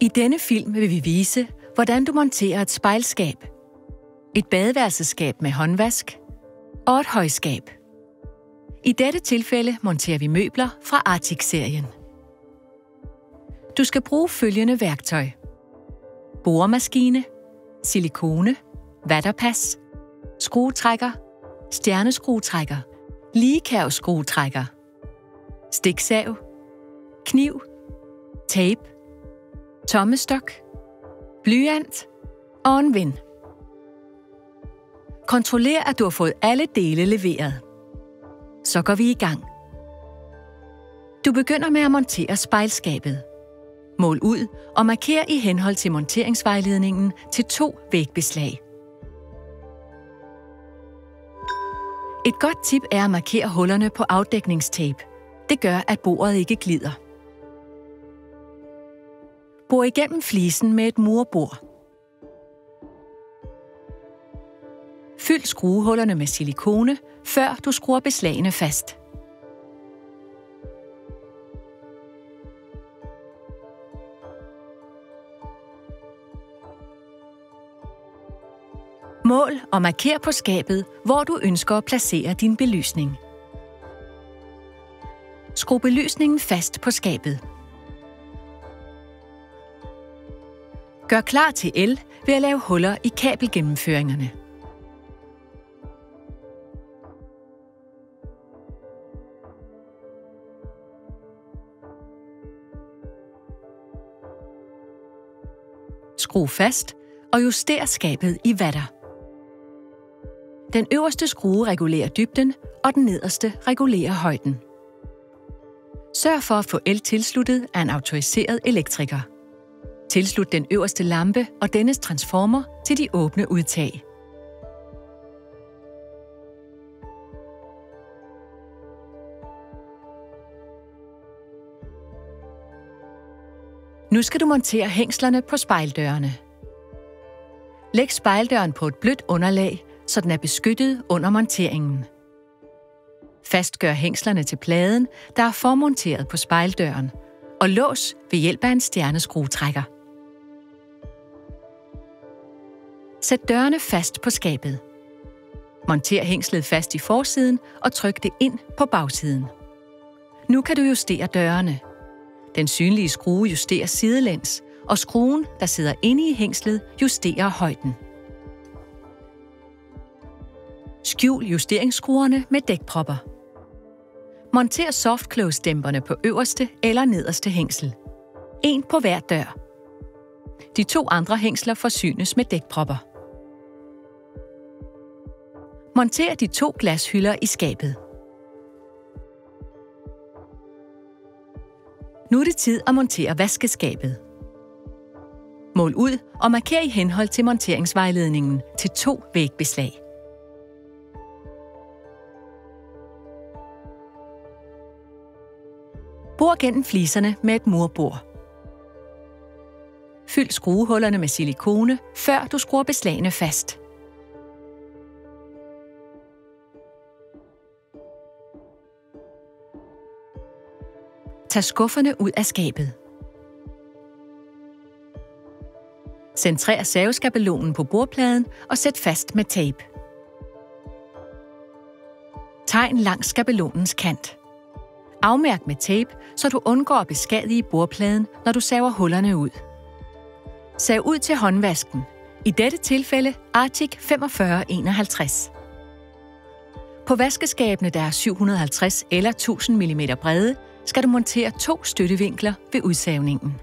I denne film vil vi vise, hvordan du monterer et spejlskab, et badeværelsesskab med håndvask og et højskab. I dette tilfælde monterer vi møbler fra Arctic-serien. Du skal bruge følgende værktøj: boremaskine, silikone, vatterpas, skruetrækker, stjerneskruetrækker, ligekærvskruetrækker, stiksav, kniv, tape, tommestok, blyant og en ven. Kontroller, at du har fået alle dele leveret. Så går vi i gang. Du begynder med at montere spejlskabet. Mål ud og marker i henhold til monteringsvejledningen til 2 vægbeslag. Et godt tip er at markere hullerne på afdækningstape. Det gør, at bordet ikke glider. Bor igennem flisen med et murbor. Fyld skruehullerne med silikone, før du skruer beslagene fast. Mål og marker på skabet, hvor du ønsker at placere din belysning. Skru belysningen fast på skabet. Gør klar til el ved at lave huller i kabelgennemføringerne. Skru fast og juster skabet i watter. Den øverste skrue regulerer dybden, og den nederste regulerer højden. Sørg for at få el tilsluttet af en autoriseret elektriker. Tilslut den øverste lampe og dennes transformer til de åbne udtag. Nu skal du montere hængslerne på spejldørene. Læg spejldøren på et blødt underlag, så den er beskyttet under monteringen. Fastgør hængslerne til pladen, der er formonteret på spejldøren, og lås ved hjælp af en stjerneskruetrækker. Sæt dørene fast på skabet. Monter hængslet fast i forsiden og tryk det ind på bagsiden. Nu kan du justere dørene. Den synlige skrue justerer sidelæns, og skruen, der sidder inde i hængslet, justerer højden. Skjul justeringsskruerne med dækpropper. Monter softclose-dæmperne på øverste eller nederste hængsel. En på hver dør. De 2 andre hængsler forsynes med dækpropper. Monter de 2 glashylder i skabet. Nu er det tid at montere vaskeskabet. Mål ud og marker i henhold til monteringsvejledningen til 2 vægbeslag. Bor gennem fliserne med et murbor. Fyld skruehullerne med silikone, før du skruer beslagene fast. Tag skufferne ud af skabet. Centrer saveskabelonen på bordpladen og sæt fast med tape. Tegn langs skabelonens kant. Afmærk med tape, så du undgår at beskadige bordpladen, når du saver hullerne ud. Sav ud til håndvasken. I dette tilfælde Arctic 4551. På vaskeskabene, der er 750 eller 1000 mm brede, skal du montere 2 støttevinkler ved udsavningen.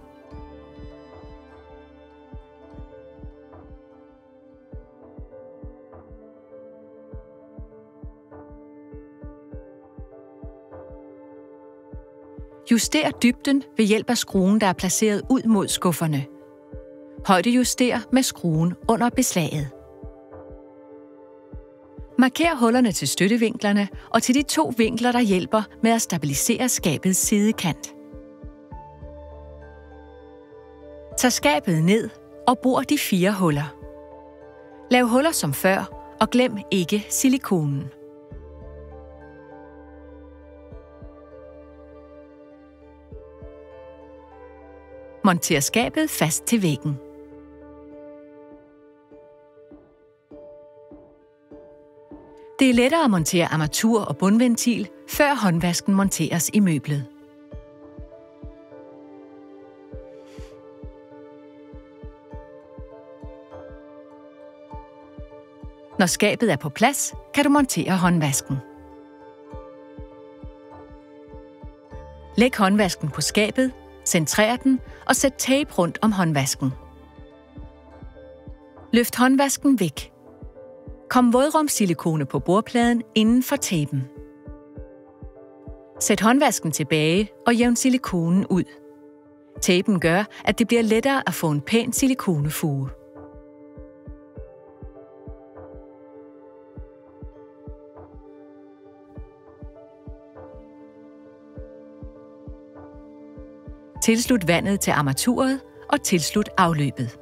Juster dybden ved hjælp af skruen, der er placeret ud mod skufferne. Højdejuster med skruen under beslaget. Marker hullerne til støttevinklerne og til de 2 vinkler, der hjælper med at stabilisere skabets sidekant. Tag skabet ned og bor de 4 huller. Lav huller som før, og glem ikke silikonen. Monter skabet fast til væggen. Det er lettere at montere armatur og bundventil, før håndvasken monteres i møblet. Når skabet er på plads, kan du montere håndvasken. Læg håndvasken på skabet, centrer den og sæt tape rundt om håndvasken. Løft håndvasken væk. Kom vådrumssilikone på bordpladen inden for tapen. Sæt håndvasken tilbage og jævn silikonen ud. Tapen gør, at det bliver lettere at få en pæn silikonefure. Tilslut vandet til armaturet og tilslut afløbet.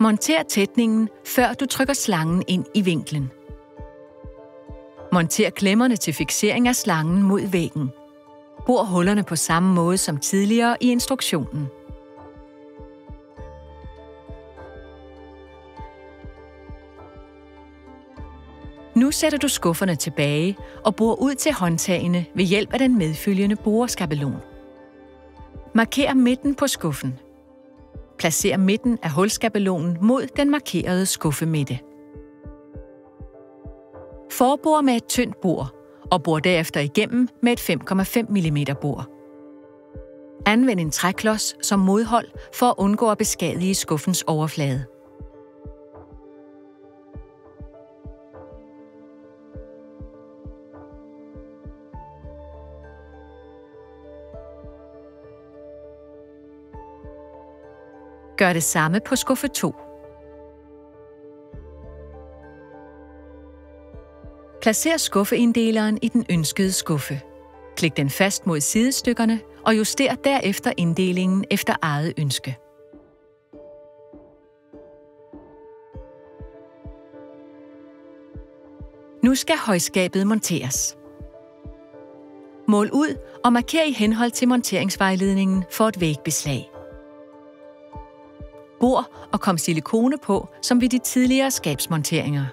Monter tætningen, før du trykker slangen ind i vinklen. Monter klemmerne til fiksering af slangen mod væggen. Bor hullerne på samme måde som tidligere i instruktionen. Nu sætter du skufferne tilbage og borer ud til håndtagene ved hjælp af den medfølgende boreskabelon. Marker midten på skuffen. Placer midten af hulskabelonen mod den markerede skuffemidte. Forbor med et tyndt bor og bor derefter igennem med et 5,5 mm bor. Anvend en træklods som modhold for at undgå at beskadige skuffens overflade. Gør det samme på skuffe 2. Placer skuffeinddeleren i den ønskede skuffe. Klik den fast mod sidestykkerne og juster derefter inddelingen efter eget ønske. Nu skal højskabet monteres. Mål ud og marker i henhold til monteringsvejledningen for et vægbeslag. Bor og kom silikone på, som ved de tidligere skabsmonteringer.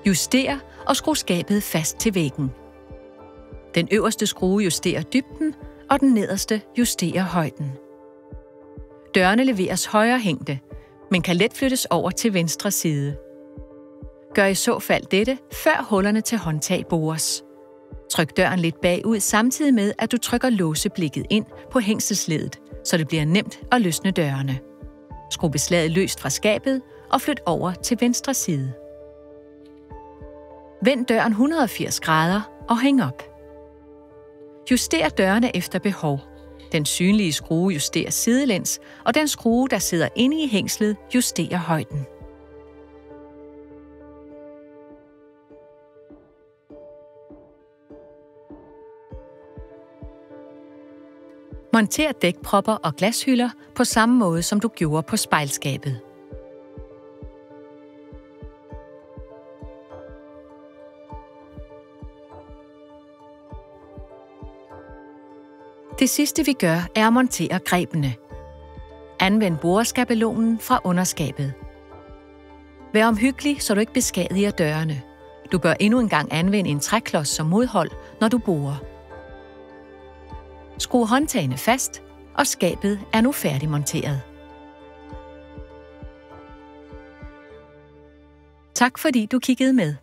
Juster og skru skabet fast til væggen. Den øverste skrue justerer dybden, og den nederste justerer højden. Dørene leveres højre hængte, men kan let flyttes over til venstre side. Gør i så fald dette, før hullerne til håndtag bores. Tryk døren lidt bagud samtidig med, at du trykker låseblikket ind på hængselsleddet, så det bliver nemt at løsne dørene. Skru beslaget løst fra skabet og flyt over til venstre side. Vend døren 180 grader og hæng op. Juster dørene efter behov. Den synlige skrue justerer sidelæns, og den skrue, der sidder inde i hængslet, justerer højden. Monter dækpropper og glashylder på samme måde, som du gjorde på spejlskabet. Det sidste vi gør, er at montere grebene. Anvend boreskabelonen fra underskabet. Vær omhyggelig, så du ikke beskadiger dørene. Du bør endnu en gang anvende en træklods som modhold, når du borer. Skru håndtagene fast, og skabet er nu færdigmonteret. Tak fordi du kiggede med.